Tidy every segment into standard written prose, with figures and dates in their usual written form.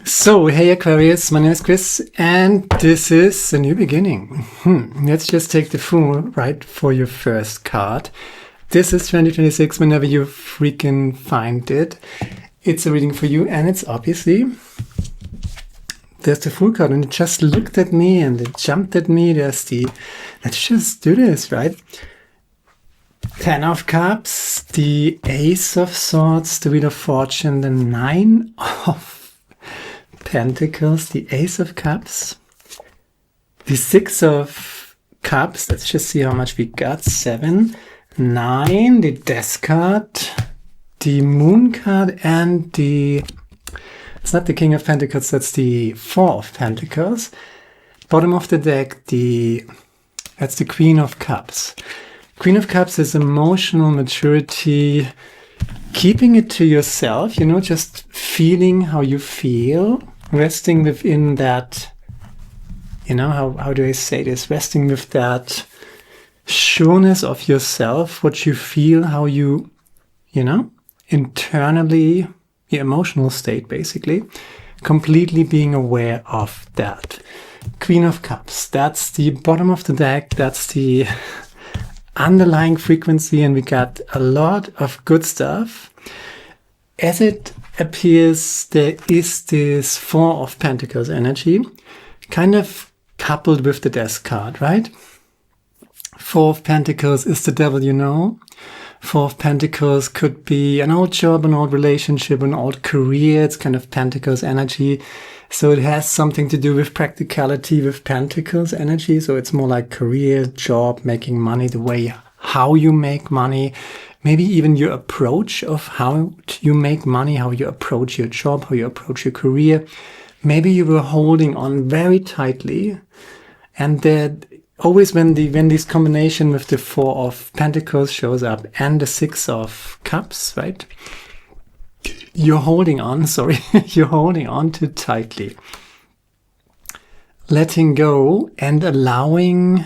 So, hey Aquarius, my name is Chris, and this is a new beginning. Let's just take the Fool, right, for your first card. This is 2026, whenever you freaking find it. It's a reading for you, and it's obviously... There's the Fool card, and it just looked at me, and it jumped at me. There's the... Let's just do this, right? 10 of Cups, the Ace of Swords, the Wheel of Fortune, the 9 of Pentacles, the Ace of Cups, the 6 of Cups. Let's just see how much we got. 7, 9, the Death card, the Moon card, and the... It's not the King of Pentacles, that's the 4 of Pentacles. Bottom of the deck, that's the Queen of Cups. Queen of Cups is emotional maturity, keeping it to yourself, just feeling how you feel, resting within that, how do I say this? Resting with that sureness of yourself, what you feel, how you, internally, your emotional state, basically, completely being aware of that. Queen of Cups, that's the bottom of the deck, that's the underlying frequency, and we got a lot of good stuff. As it appears, there is this 4 of Pentacles energy, kind of coupled with the Death card, right? 4 of Pentacles is the devil, 4 of Pentacles could be an old job, an old relationship, an old career. It's kind of Pentacles energy. So it has something to do with practicality with Pentacles energy. So it's more like career, job, making money, the way how you make money, maybe even your approach of how you make money, how you approach your job, how you approach your career. Maybe you were holding on very tightly, and that always when this combination with the 4 of Pentacles shows up and the 6 of Cups, right? You're holding on too tightly. Letting go and allowing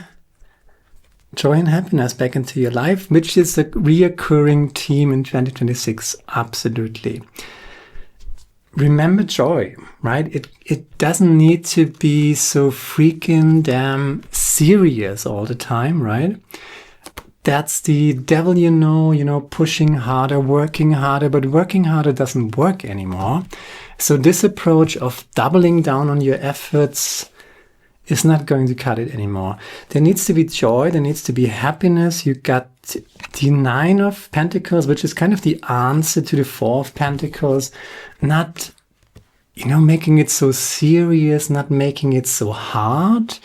joy and happiness back into your life, which is a reoccurring theme in 2026, absolutely. Remember joy, right? It doesn't need to be so freaking damn serious all the time, right? That's the devil, pushing harder, working harder, but working harder doesn't work anymore. So this approach of doubling down on your efforts is not going to cut it anymore. There needs to be joy, there needs to be happiness. You got the 9 of Pentacles, which is kind of the answer to the 4 of Pentacles. Not, making it so serious, not making it so hard.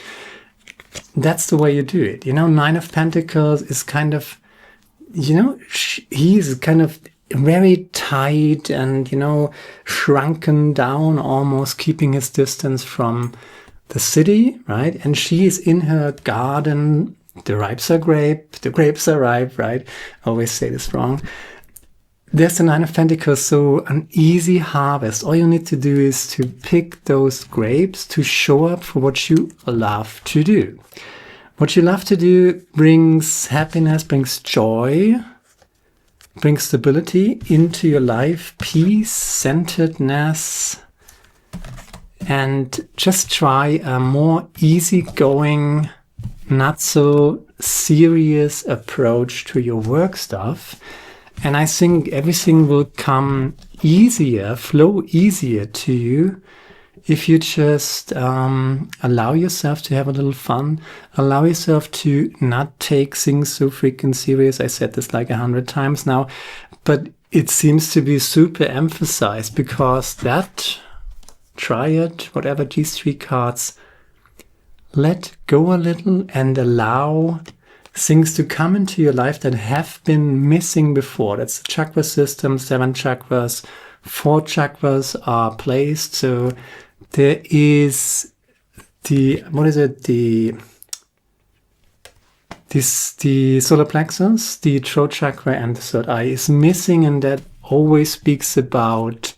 That's the way you do it. 9 of Pentacles is kind of, he's kind of very tight and, shrunken down, almost keeping his distance from the city, right? And she is in her garden. The grapes are ripe, right? I always say this wrong. There's the 9 of Pentacles, so an easy harvest. All you need to do is to pick those grapes to show up for what you love to do. What you love to do brings happiness, brings joy, brings stability into your life, peace, centeredness, and just try a more easygoing, not so serious approach to your work stuff. And I think everything will come easier, flow easier to you if you just allow yourself to have a little fun, allow yourself to not take things so freaking serious. I said this like 100 times now, but it seems to be super emphasized because that triad, whatever, these 3 cards, let go a little and allow things to come into your life that have been missing before. That's the chakra system, 7 chakras, 4 chakras are placed. So there is the solar plexus, the throat chakra, and the third eye is missing, and that always speaks about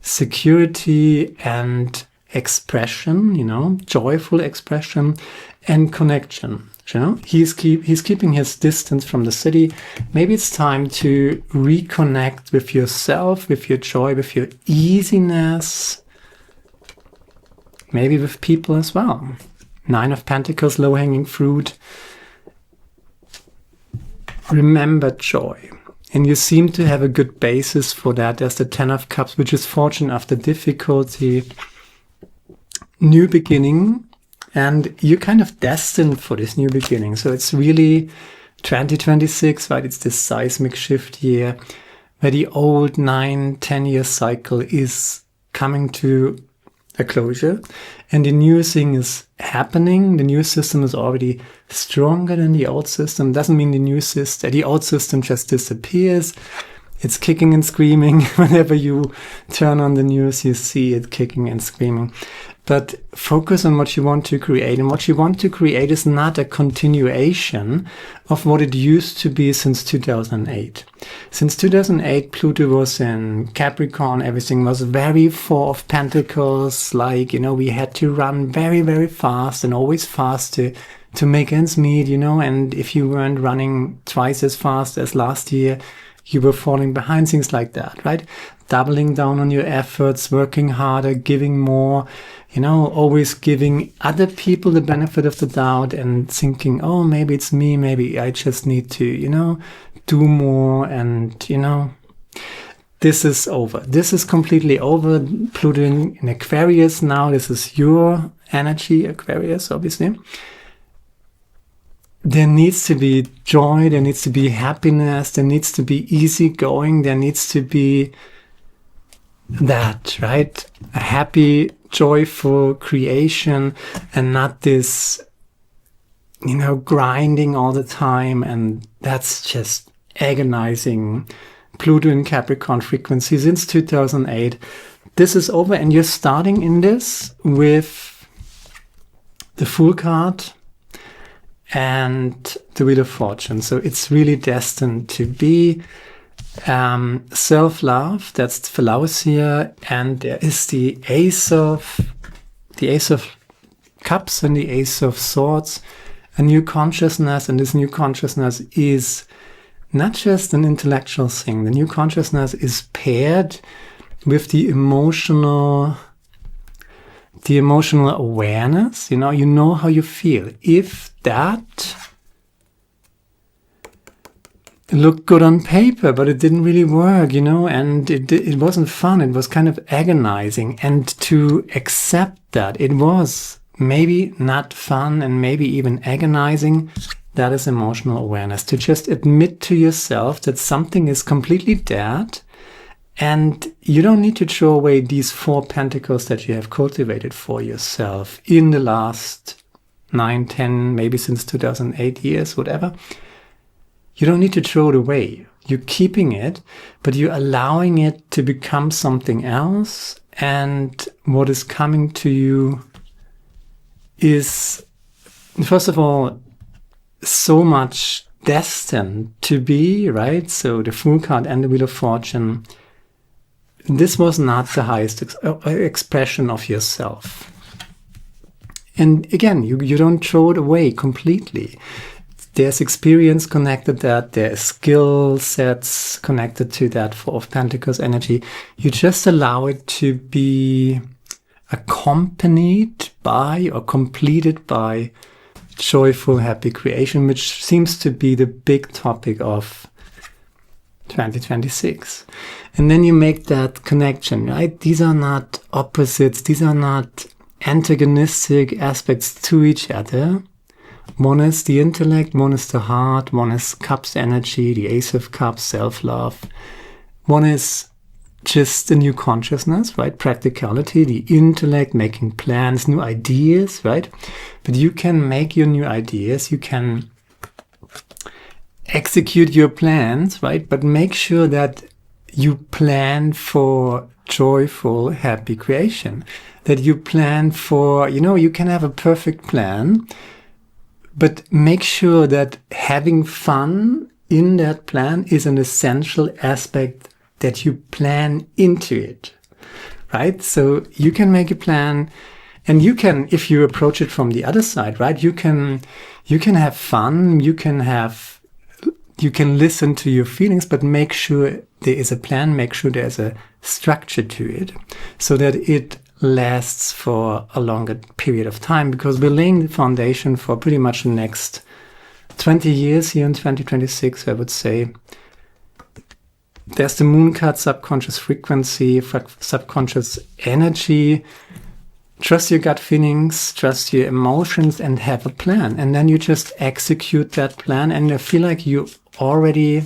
security and expression, joyful expression and connection. He's keeping his distance from the city. Maybe it's time to reconnect with yourself, with your joy, with your easiness, maybe with people as well. 9 of Pentacles, low-hanging fruit. Remember joy. And you seem to have a good basis for that. There's the 10 of Cups, which is fortune after difficulty. New beginning. And you're kind of destined for this new beginning. So it's really 2026, right? It's this seismic shift year where the old 9-10 year cycle is coming to a closure and the new thing is happening. The new system is already stronger than the old system. Doesn't mean the old system just disappears. It's kicking and screaming. Whenever you turn on the news, you see it kicking and screaming. But focus on what you want to create. And what you want to create is not a continuation of what it used to be since 2008. Since 2008, Pluto was in Capricorn. Everything was very 4 of Pentacles. Like, we had to run very, very fast and always fast to make ends meet, And if you weren't running twice as fast as last year, you were falling behind, things like that, right? Doubling down on your efforts, working harder, giving more, always giving other people the benefit of the doubt and thinking, oh, maybe it's me, maybe I just need to, do more. And, this is over. This is completely over. Pluto in Aquarius now. This is your energy, Aquarius, obviously. There needs to be joy, there needs to be happiness, there needs to be easygoing, there needs to be that, right? A happy, joyful creation and not this, grinding all the time. And that's just agonizing. Pluto in Capricorn frequency since 2008. This is over and you're starting in this with the Fool card and the Wheel of Fortune. So it's really destined to be self-love. That's Philautia. And there is the Ace of Cups and the Ace of Swords. A new consciousness. And this new consciousness is not just an intellectual thing. The new consciousness is paired with the emotional awareness. You know how you feel. If that looked good on paper, but it didn't really work, and it wasn't fun. It was kind of agonizing. And to accept that it was maybe not fun and maybe even agonizing, that is emotional awareness. To just admit to yourself that something is completely dead. And you don't need to throw away these 4 pentacles that you have cultivated for yourself in the last 9, 10, maybe since 2008 years, whatever. You don't need to throw it away. You're keeping it, but you're allowing it to become something else. And what is coming to you is, first of all, so much destined to be, right? So the Fool card and the Wheel of Fortune, this was not the highest expression of yourself. And again, you don't throw it away completely. There's experience connected to that. There's skill sets connected to that 4 of Pentacles energy. You just allow it to be accompanied by or completed by joyful, happy creation, which seems to be the big topic of 2026. And then you make that connection, right? These are not opposites. These are not antagonistic aspects to each other. One is the intellect, one is the heart, one is Cups energy, the Ace of Cups, self-love. One is just the new consciousness, right? Practicality, the intellect, making plans, new ideas, right? But you can make your new ideas, you can execute your plans, right? But make sure that you plan for joyful, happy creation. That you plan for, you can have a perfect plan, but make sure that having fun in that plan is an essential aspect that you plan into it, right? So you can make a plan and you can, if you approach it from the other side, right? You can have fun, you can listen to your feelings, but make sure there is a plan, make sure there's a structure to it so that it lasts for a longer period of time, because we're laying the foundation for pretty much the next 20 years here in 2026, I would say. There's the moon card, subconscious frequency, subconscious energy. Trust your gut feelings, trust your emotions, and have a plan. And then you just execute that plan, and I feel like you already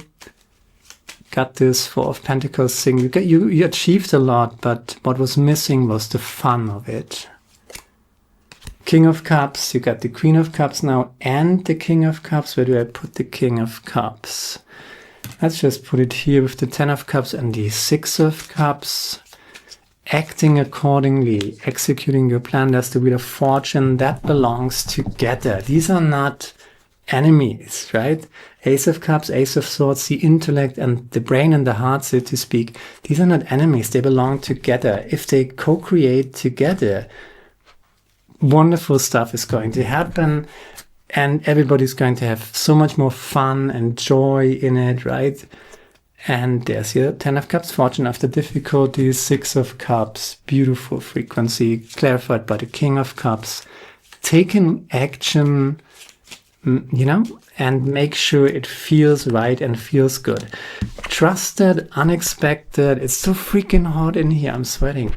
got this Four of Pentacles thing. You achieved a lot, but what was missing was the fun of it. King of Cups, you got the Queen of Cups now, and the King of Cups. Where do I put the King of Cups? Let's just put it here with the Ten of Cups and the Six of Cups. Acting accordingly, executing your plan. That's the Wheel of Fortune. That belongs together. These are not enemies, right? Ace of Cups, Ace of Swords, the intellect and the brain and the heart, so to speak. These are not enemies. They belong together. If they co-create together, wonderful stuff is going to happen. And everybody's going to have so much more fun and joy in it, right? And there's your Ten of Cups, fortune after difficulties, Six of Cups, beautiful frequency, clarified by the King of Cups. Taking action, and make sure it feels right and feels good. Trusted, unexpected. It's so freaking hot in here. I'm sweating.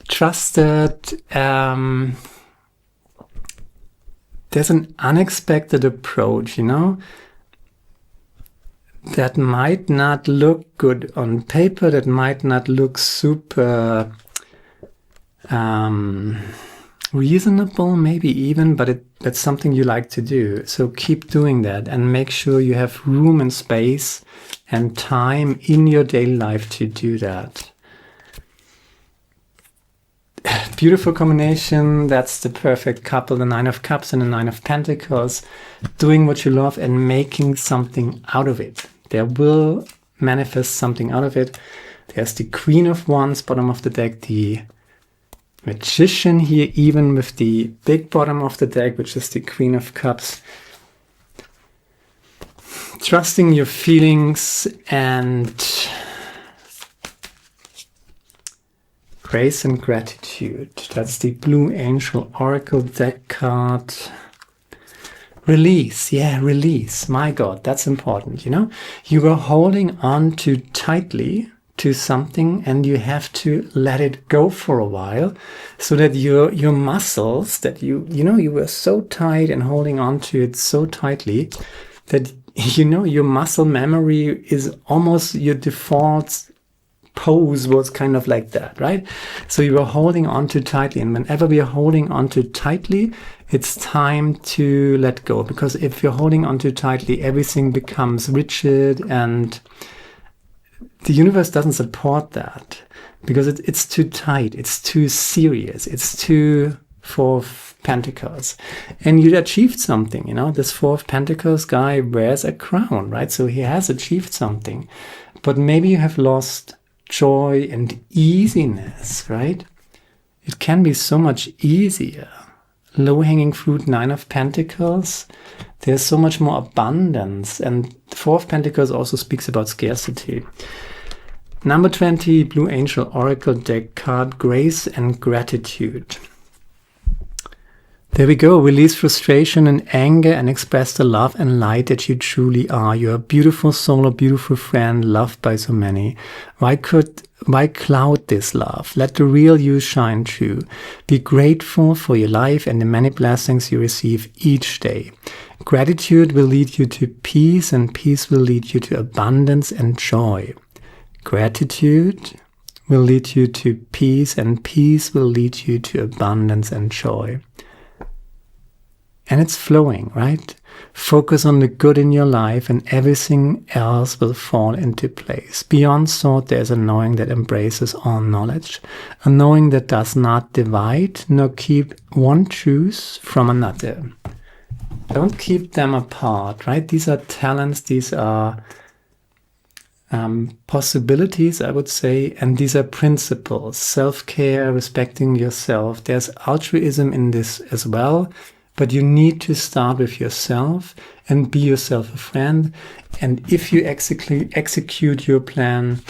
Trusted, there's an unexpected approach, that might not look good on paper, that might not look super reasonable, maybe even, but that's something you like to do. So keep doing that and make sure you have room and space and time in your daily life to do that. Beautiful combination. That's the perfect couple, the Nine of Cups and the Nine of Pentacles. Doing what you love and making something out of it. There will manifest something out of it. There's the Queen of Wands, bottom of the deck, the Magician here, even with the big bottom of the deck, which is the Queen of Cups. Trusting your feelings and grace and gratitude. That's the Blue Angel Oracle deck card. Release. Yeah, release. My God, that's important, You were holding on too tightly to something and you have to let it go for a while so that your muscles that you were so tight and holding on to it so tightly that, your muscle memory is almost your default pose was kind of like that, right? So you were holding on too tightly, and whenever we are holding on too tightly, it's time to let go, because if you're holding on too tightly, everything becomes rigid, and the universe doesn't support that because it's too tight, it's too serious, it's too Four of Pentacles. And you achieved something, this Four of Pentacles guy wears a crown, right? So he has achieved something, but maybe you have lost joy and easiness, right? It can be so much easier. Low-hanging fruit, Nine of Pentacles. There's so much more abundance. And the Four of Pentacles also speaks about scarcity. Number 20, Blue Angel Oracle deck card, Grace and Gratitude. There we go. Release frustration and anger and express the love and light that you truly are. You're a beautiful soul, a beautiful friend, loved by so many. Why cloud this love? Let the real you shine through. Be grateful for your life and the many blessings you receive each day. Gratitude will lead you to peace, and peace will lead you to abundance and joy. Gratitude will lead you to peace, and peace will lead you to abundance and joy. And it's flowing, right? Focus on the good in your life and everything else will fall into place. Beyond thought, there's a knowing that embraces all knowledge. A knowing that does not divide nor keep one truth from another. Don't keep them apart, right? These are talents, these are possibilities, I would say, and these are principles. Self-care, respecting yourself. There's altruism in this as well. But you need to start with yourself and be yourself a friend. And if you execute your plan,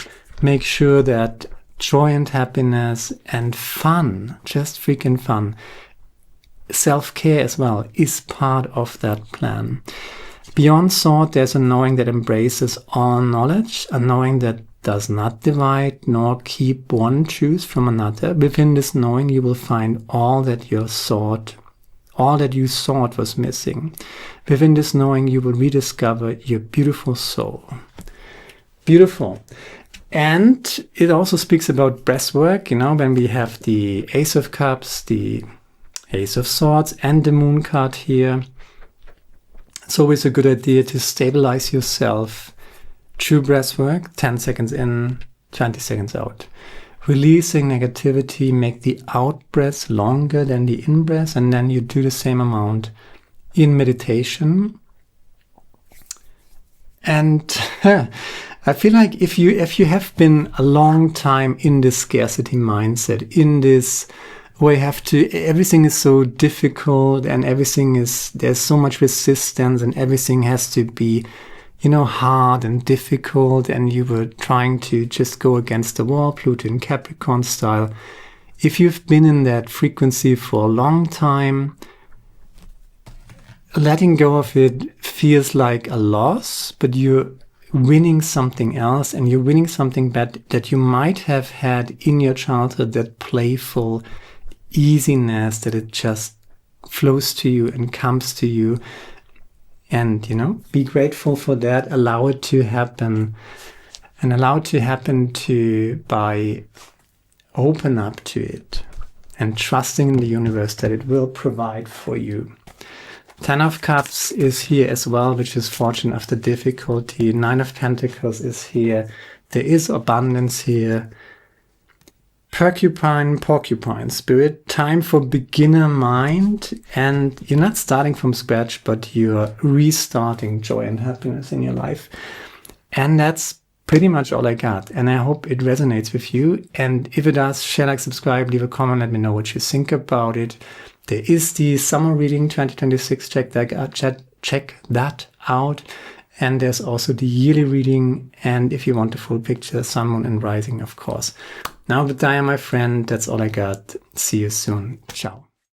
make sure that joy and happiness and fun, just freaking fun. Self-care as well is part of that plan. Beyond thought, there's a knowing that embraces all knowledge, a knowing that does not divide nor keep one truth from another. Within this knowing, you will find all that you thought was missing. Within this knowing, you will rediscover your beautiful soul. Beautiful. And it also speaks about breath work, when we have the Ace of Cups, the Ace of Swords, and the Moon card here. It's always a good idea to stabilize yourself. True breath work, 10 seconds in, 20 seconds out. Releasing negativity, make the out breath longer than the in breath, and then you do the same amount in meditation. And I feel like if you have been a long time in this scarcity mindset, in this where everything is so difficult and there's so much resistance and everything has to be hard and difficult, and you were trying to just go against the wall, Pluto in Capricorn style. If you've been in that frequency for a long time, letting go of it feels like a loss, but you're winning something else, and you're winning something that you might have had in your childhood, that playful easiness, that it just flows to you and comes to you. And, be grateful for that, allow it to happen, and allow it to happen by open up to it and trusting in the universe that it will provide for you. 10 of Cups is here as well, which is fortune after difficulty. 9 of Pentacles is here. There is abundance here. Porcupine spirit, time for beginner mind, and you're not starting from scratch, but you're restarting joy and happiness in your life. And that's pretty much all I got, and I hope it resonates with you. And if it does, share, like, subscribe, leave a comment, let me know what you think about it. There is the summer reading 2026, check that out. And there's also the yearly reading, and if you want the full picture, Sun, Moon, and Rising, of course. Now, goodbye, my friend. That's all I got. See you soon. Ciao.